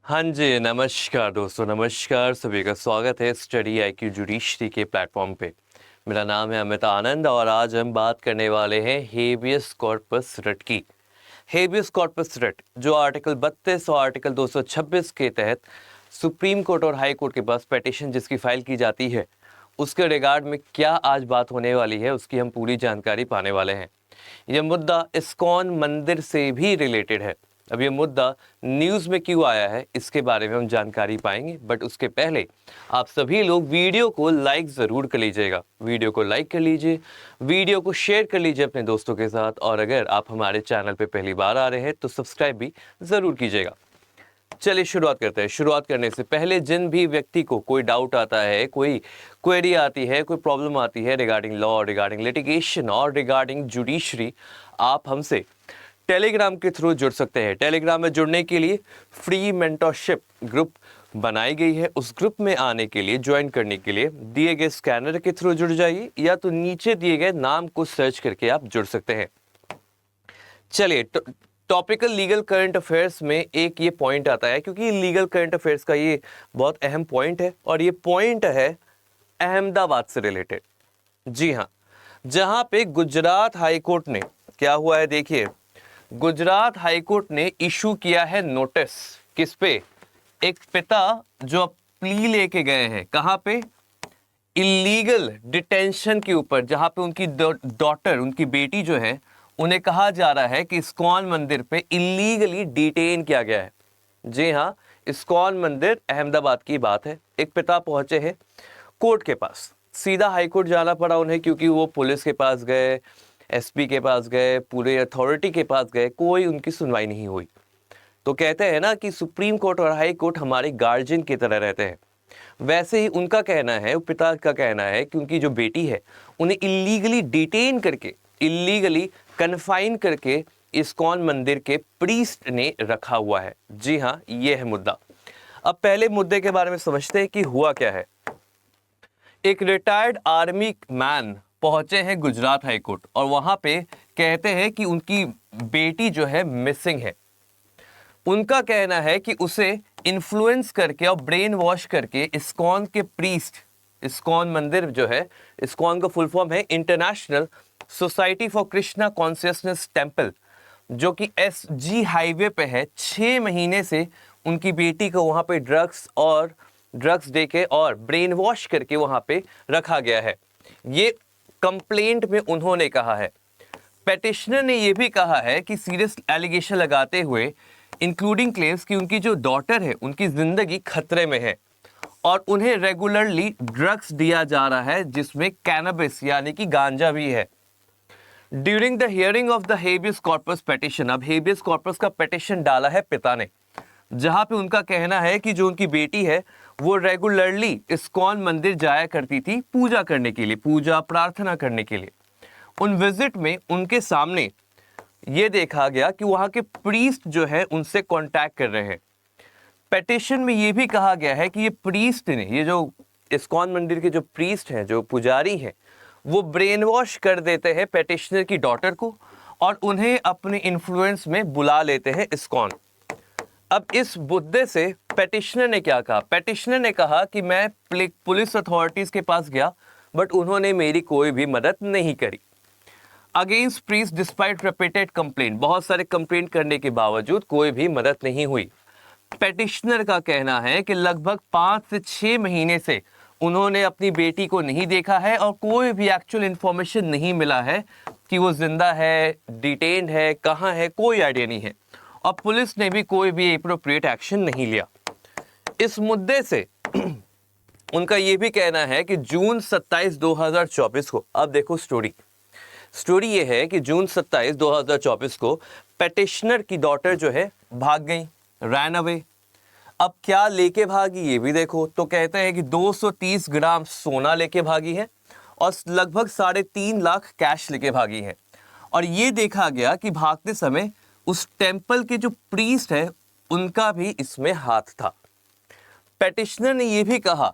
हाँ जी, नमस्कार दोस्तों, नमस्कार सभी का स्वागत है स्टडी आईक्यू जुडिशरी के प्लेटफॉर्म पे। मेरा नाम है अमित आनंद और आज हम बात करने वाले हैं हेबियस कॉर्पस रिट की। हेबियस कॉर्पस रिट जो आर्टिकल 32 और आर्टिकल 226 के तहत सुप्रीम कोर्ट और हाई कोर्ट के पास पिटीशन जिसकी फाइल की जाती है, उसके रिगार्ड में क्या आज बात होने वाली है उसकी हम पूरी जानकारी पाने वाले हैं। यह मुद्दा इस्कॉन मंदिर से भी रिलेटेड है। अब ये मुद्दा न्यूज़ में क्यों आया है इसके बारे में हम जानकारी पाएंगे, बट उसके पहले आप सभी लोग वीडियो को लाइक ज़रूर कर लीजिएगा। वीडियो को लाइक कर लीजिए, वीडियो को शेयर कर लीजिए अपने दोस्तों के साथ, और अगर आप हमारे चैनल पे पहली बार आ रहे हैं तो सब्सक्राइब भी ज़रूर कीजिएगा। चलिए शुरुआत करते हैं। शुरुआत करने से पहले जिन भी व्यक्ति को कोई डाउट आता है, कोई क्वेरी आती है, कोई प्रॉब्लम आती है रिगार्डिंग लॉ, रिगार्डिंग लिटिगेशन और रिगार्डिंग जुडिशरी, आप हमसे टेलीग्राम के थ्रू जुड़ सकते हैं। टेलीग्राम में जुड़ने के लिए फ्री मेंटरशिप ग्रुप बनाई गई है। उस ग्रुप में आने के लिए, ज्वाइन करने के लिए दिए गए स्कैनर के थ्रू जुड़ जाइए, या तो नीचे दिए गए नाम को सर्च करके आप जुड़ सकते हैं। चलिए, टॉपिकल लीगल करंट अफेयर्स में एक ये पॉइंट आता है, क्योंकि लीगल करंट अफेयर्स का ये बहुत अहम पॉइंट है, और ये पॉइंट है अहमदाबाद से रिलेटेड। जी हाँ, जहां पे गुजरात हाई कोर्ट ने, क्या हुआ है देखिए, गुजरात हाईकोर्ट ने इशू किया है नोटिस। किस पे? एक पिता जो प्ली लेके गए हैं, कहां पे? इलीगल डिटेंशन के ऊपर, जहां पे उनकी डॉटर, उनकी बेटी जो है, उन्हें कहा जा रहा है कि इस्कॉन मंदिर पे इलीगली डिटेन किया गया है। जी हाँ, इस्कॉन मंदिर अहमदाबाद की बात है। एक पिता पहुंचे हैं कोर्ट के पास, सीधा हाईकोर्ट जाना पड़ा उन्हें, क्योंकि वो पुलिस के पास गए, एसपी के पास गए, पूरे अथॉरिटी के पास गए, कोई उनकी सुनवाई नहीं हुई। तो कहते हैं ना कि सुप्रीम कोर्ट और हाई कोर्ट हमारे गार्जियन की तरह रहते हैं। वैसे ही उनका कहना है, पिता का कहना है कि उनकी जो बेटी है उन्हें इलीगली डिटेन करके, इलीगली कन्फाइन करके इस्कॉन मंदिर के प्रीस्ट ने रखा हुआ है। जी हाँ, ये है मुद्दा। अब पहले मुद्दे के बारे में समझते हैं कि हुआ क्या है। एक रिटायर्ड आर्मी मैन पहुंचे हैं गुजरात हाईकोर्ट, और वहां पे कहते हैं कि उनकी बेटी जो है मिसिंग है। उनका कहना है कि उसे इन्फ्लुएंस करके और ब्रेन वॉश करके इस्कॉन के प्रीस्ट, इस्कॉन मंदिर जो है, इस्कॉन का फुल फॉर्म है international society for Krishna consciousness temple, जो कि SG हाईवे पे है। 6 महीने से उनकी बेटी को वहां पे ड्रग्स देके और ब्रेन वॉश करके वहां पे रखा गया है। ये कंप्लेंट में उन्होंने कहा है। पेटिशनर ने यह भी कहा है कि सीरियस एलिगेशन लगाते हुए, इंक्लूडिंग क्लेम्स कि उनकी जो डॉटर है उनकी जिंदगी खतरे में है, और उन्हें रेगुलरली ड्रग्स दिया जा रहा है, जिसमें कैनबिस यानी कि गांजा भी है। During the hearing of the habeas corpus petition, अब हेबियस कॉर्पस का पिटीशन डाला है पिता ने, जहां पे उनका कहना है कि जो उनकी बेटी है वो रेगुलरली इस्कॉन मंदिर जाया करती थी पूजा करने के लिए, पूजा प्रार्थना करने के लिए। उन विजिट में उनके सामने ये देखा गया कि वहां के प्रीस्ट जो है उनसे कांटेक्ट कर रहे हैं। पिटीशन में ये भी कहा गया है कि ये प्रीस्ट ने, ये जो इस्कॉन मंदिर के जो प्रीस्ट हैं, जो पुजारी हैं, वो ब्रेन वॉश कर देते हैं पिटीशनर की डॉटर को, और उन्हें अपने इन्फ्लुएंस में बुला लेते हैं इस्कॉन। अब इस मुद्दे से पिटीशनर ने क्या कहा? पिटीशनर ने कहा कि मैं पुलिस अथॉरिटीज के पास गया, बट उन्होंने मेरी कोई भी मदद नहीं करी। Against priest despite repeated complaint, बहुत सारे कंप्लेंट करने के बावजूद कोई भी मदद नहीं हुई। पिटीशनर का कहना है कि लगभग 5 से 6 महीने से उन्होंने अपनी बेटी को नहीं देखा है, और कोई भी एक्चुअल इंफॉर्मेशन नहीं मिला है कि वो जिंदा है, डिटेन्ड है, कहाँ है, कोई आइडिया नहीं है, और पुलिस ने भी कोई भी एप्रोप्रिएट एक्शन नहीं लिया। इस मुद्दे से उनका यह भी कहना है कि जून 27, 2024 को, अब देखो स्टोरी ये है कि जून 27, 2024 को पिटीशनर की डॉटर जो है भाग गई, रैन अवे। अब क्या लेके भागी ये भी देखो, तो कहते हैं कि 230 ग्राम सोना लेके भागी है, और लगभग 3.5 लाख कैश लेके भागी है। और ये देखा गया कि भागते समय उस टेम्पल के जो प्रीस्ट है उनका भी इसमें हाथ था। पिटीशनर ने यह भी कहा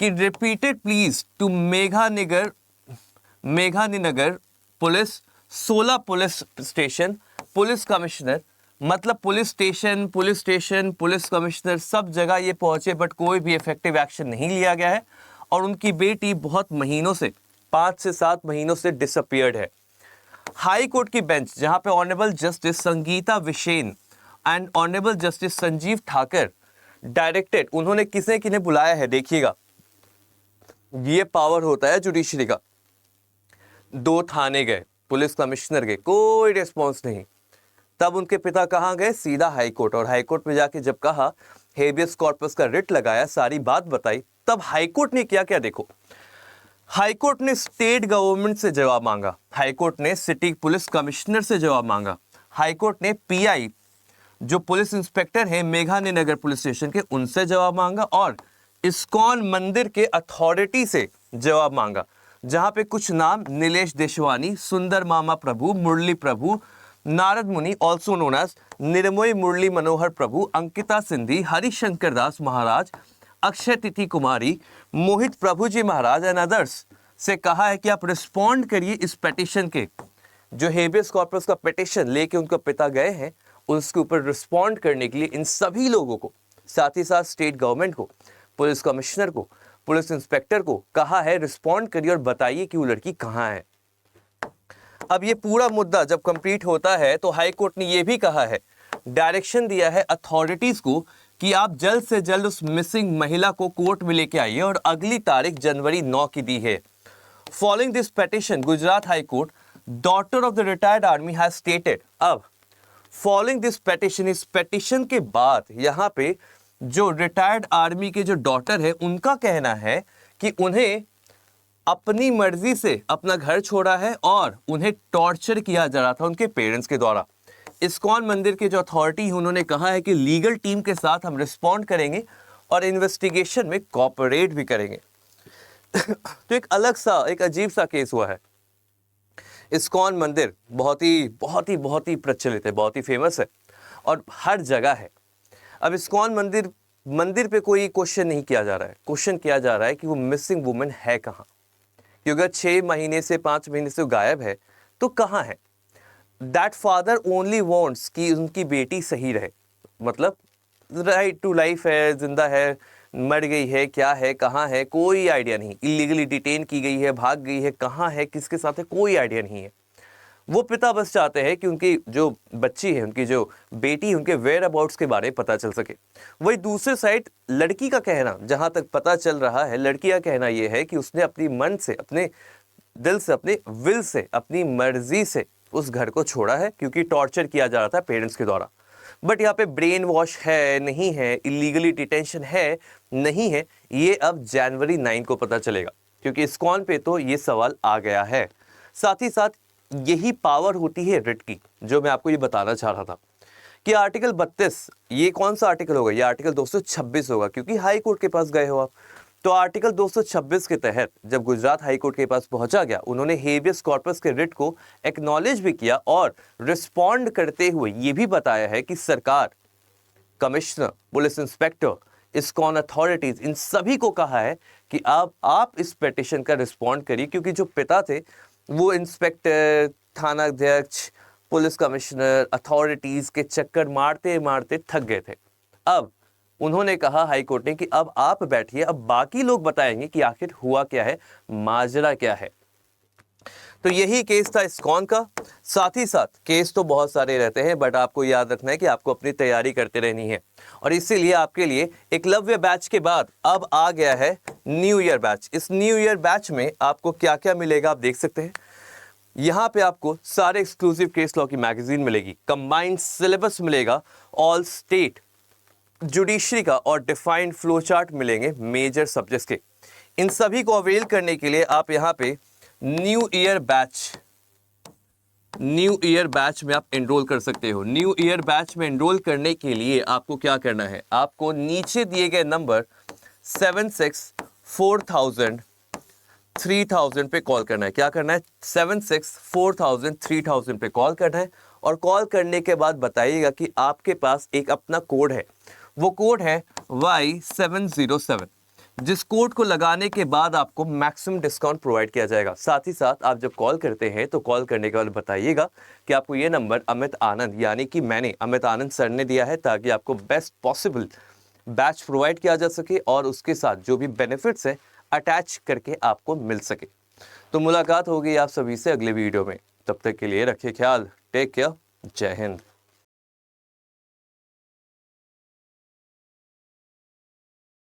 कि repeated please to Meghaninagar police, 16 police station, police commissioner, मतलब पुलिस स्टेशन, पुलिस कमिश्नर सब जगह ये पहुंचे, बट कोई भी इफेक्टिव एक्शन नहीं लिया गया है। और उनकी बेटी बहुत महीनों से, 5 से 7 महीनों से डिसअपियर्ड है। हाई कोर्ट की बेंच, जहां पे honourable justice Sangeeta Vishen and honourable justice Sanjeev Thakar directed, उन्होंने किसे किन्हें बुलाया है देखिएगा, ये पावर होता है जुडिशरी का। 2 थाने गए, पुलिस कमिश्नर गए, कोई रिस्पॉन्स नहीं। तब उनके पिता कहाँ गए? सीधा हाई कोर्ट। और हाई कोर्ट में जाके जब कहा, हेबियस कॉर्पस का रिट लगाया, सारी बात बताई, तब हाई कोर्ट ने किया क्या देखो। हाई कोर्ट ने स्टेट गवर्नमेंट से जवाब मांगा, हाई कोर्ट ने सिटी पुलिस कमिश्नर से जवाब मांगा, हाई कोर्ट ने पीआई जो पुलिस इंस्पेक्टर हैं मेघानी नगर पुलिस स्टेशन के, उनसे जवाब मांगा, और इस्कॉन मंदिर के अथॉरिटी से जवाब मांगा, जहां पे कुछ नाम नीलेश देशवानी, सुंदर मामा प्रभु, मुरली प्रभु, नारद मुनि also known as निर्मोई Murli Manohar प्रभु, अंकिता सिंधी, हरिशंकर दास महाराज, अक्षय तिथि कुमारी, मोहित प्रभु जी महाराज एंड अदर्स से कहा है कि आप रिस्पॉन्ड करिए इस पेटिशन के, जो हेबियस कॉर्पस का पेटिशन लेके उनका पिता गए हैं, उसके ऊपर रिस्पॉन्ड करने के लिए इन सभी लोगों को, साथ ही साथ स्टेट गवर्नमेंट को, पुलिस कमिश्नर को, पुलिस इंस्पेक्टर को कहा है रिस्पॉन्ड करिए और बताइए कि वो लड़की कहाँ है। अब ये पूरा मुद्दा जब कंप्लीट होता है तो हाई कोर्ट ने ये भी कहा है, डायरेक्शन दिया है अथॉरिटीज को कि आप जल्द से जल्द उस मिसिंग महिला को कोर्ट में लेके आइए, और अगली तारीख जनवरी 9 की दी है। Following this petition, Gujarat high court, daughter of the retired army has stated. अब फॉलोइंग दिस पेटिशन, इस पेटिशन के बाद यहाँ पे जो रिटायर्ड आर्मी के जो डॉटर है, उनका कहना है कि उन्हें अपनी मर्जी से अपना घर छोड़ा है और उन्हें टॉर्चर किया जा रहा था उनके पेरेंट्स के द्वारा। इस्कॉन मंदिर के जो अथॉरिटी है, उन्होंने कहा है कि लीगल टीम के साथ हम रिस्पॉन्ड करेंगे और इन्वेस्टिगेशन में कोऑपरेट भी करेंगे। तो एक अलग सा, एक अजीब सा केस हुआ है। इस्कॉन मंदिर बहुत ही प्रचलित है, बहुत ही फेमस है और हर जगह है। अब इस्कॉन मंदिर पे कोई क्वेश्चन नहीं किया जा रहा है, क्वेश्चन किया जा रहा है कि वो मिसिंग वुमेन है कहाँ, क्योंकि अगर 6 महीने से 5 महीने से वो गायब है तो कहाँ है। दैट फादर ओनली वॉन्ट्स कि उनकी बेटी सही रहे, मतलब राइट टू लाइफ है, जिंदा है, मर गई है, क्या है, कहाँ है, कोई आइडिया नहीं, इलीगली डिटेन की गई है, भाग गई है, कहाँ है, किसके साथ है, कोई आइडिया नहीं है। वो पिता बस चाहते हैं कि उनकी जो बच्ची है, उनकी जो बेटी है, उनके वेयर अबाउट्स के बारे में पता चल सके। वही दूसरे साइड लड़की का कहना, जहां तक पता चल रहा है, लड़की का कहना यह है कि उसने अपनी मन से, अपने दिल से, अपने विल से, अपनी मर्जी से उस घर को छोड़ा है, क्योंकि टॉर्चर किया जा रहा था पेरेंट्स के द्वारा। बट यहाँ पे ब्रेन वॉश है नहीं है, इलीगली डिटेंशन है नहीं है, ये अब जनवरी 9 को पता चलेगा, क्योंकि इस्कॉन पे तो ये सवाल आ गया है। साथ ही साथ यही पावर होती है रिट की, जो मैं आपको ये बताना चाह रहा था कि आर्टिकल 32, ये कौन सा आर्टिकल होगा, ये आर्टिकल 226 होगा, क्योंकि हाई कोर्ट के पास गए हो आप। तो आर्टिकल 226 के तहत जब गुजरात हाई कोर्ट के पास पहुंचा गया, उन्होंने हेबियस कॉर्पस के रिट को एक्नॉलेज भी किया और रिस्पॉन्ड करते हुए ये भी बताया है कि सरकार, commissioner, police inspector, ISKCON authorities, इन सभी को कहा है कि आप इस पिटीशन का रिस्पॉन्ड करिए, क्योंकि जो पिता थे वो इंस्पेक्टर, थाना अध्यक्ष, पुलिस कमिश्नर, अथॉरिटीज के चक्कर मारते मारते थक गए थे। अब उन्होंने कहा हाई कोर्ट ने कि अब आप बैठिए, अब बाकी लोग बताएंगे कि आखिर हुआ क्या है, माजरा क्या है। तो यही केस था इस्कॉन का। साथ ही साथ केस तो बहुत सारे रहते हैं, बट आपको याद रखना है कि आपको अपनी तैयारी करते रहनी है, और इसीलिए आपके लिए एकलव्य बैच के बाद अब आ गया है न्यू ईयर बैच। इस न्यू ईयर बैच में आपको क्या क्या मिलेगा आप देख सकते हैं। यहाँ पे आपको सारे एक्सक्लूसिव केस लॉ की मैगजीन मिलेगी, कंबाइंड सिलेबस मिलेगा, ऑल स्टेट जुडिशरी का और डिफाइंड फ्लो चार्ट मिलेंगे मेजर सब्जेक्ट्स के। इन सभी को अवेल करने के लिए आप यहाँ पे न्यू ईयर बैच में आप एनरोल कर सकते हो। न्यू ईयर बैच में एनरोल करने के लिए आपको क्या करना है, आपको नीचे दिए गए नंबर 764000 3000 पे कॉल करना है। क्या करना है, 764000 3000 पे कॉल करना है, और कॉल करने के बाद बताइएगा कि आपके पास एक अपना कोड है, वो कोड है Y707। जिस कोड को लगाने के बाद आपको मैक्सिमम डिस्काउंट प्रोवाइड किया जाएगा। साथ ही साथ आप जब कॉल करते हैं तो कॉल करने के बाद बताइएगा कि आपको ये नंबर अमित आनंद यानी कि मैंने अमित आनंद सर ने दिया है, ताकि आपको बेस्ट पॉसिबल बैच प्रोवाइड किया जा सके और उसके साथ जो भी बेनिफिट्स है अटैच करके आपको मिल सके। तो मुलाकात होगी आप सभी से अगले वीडियो में। तब तक के लिए रखिए ख्याल। Take care. जय हिंद।